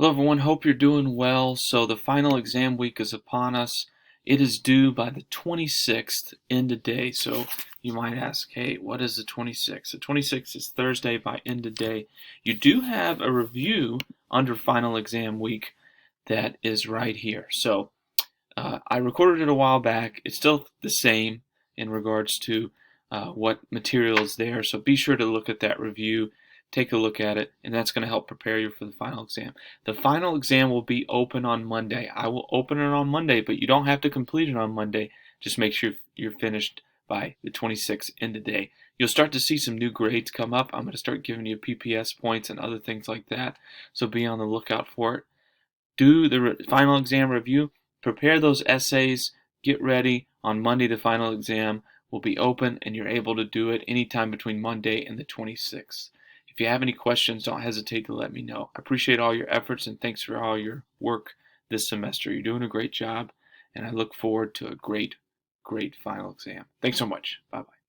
Hello, everyone. Hope you're doing well. So, the final exam week is upon us. It is due by the 26th, end of day. So, you might ask, hey, what is the 26th? The 26th is Thursday by end of day. You do have a review under final exam week that is right here. So, I recorded it a while back. It's still the same in regards to what material is there. So, be sure to look at that review. Take a look at it, and that's going to help prepare you for the final exam. The final exam will be open on Monday. I will open it on Monday, but you don't have to complete it on Monday. Just make sure you're finished by the 26th end of day. You'll start to see some new grades come up. I'm going to start giving you PPS points and other things like that, so be on the lookout for it. Do the final exam review. Prepare those essays. Get ready. On Monday, the final exam will be open, and you're able to do it anytime between Monday and the 26th. If you have any questions, don't hesitate to let me know. I appreciate all your efforts and thanks for all your work this semester. You're doing a great job, and I look forward to a great final exam. Thanks so much. Bye-bye.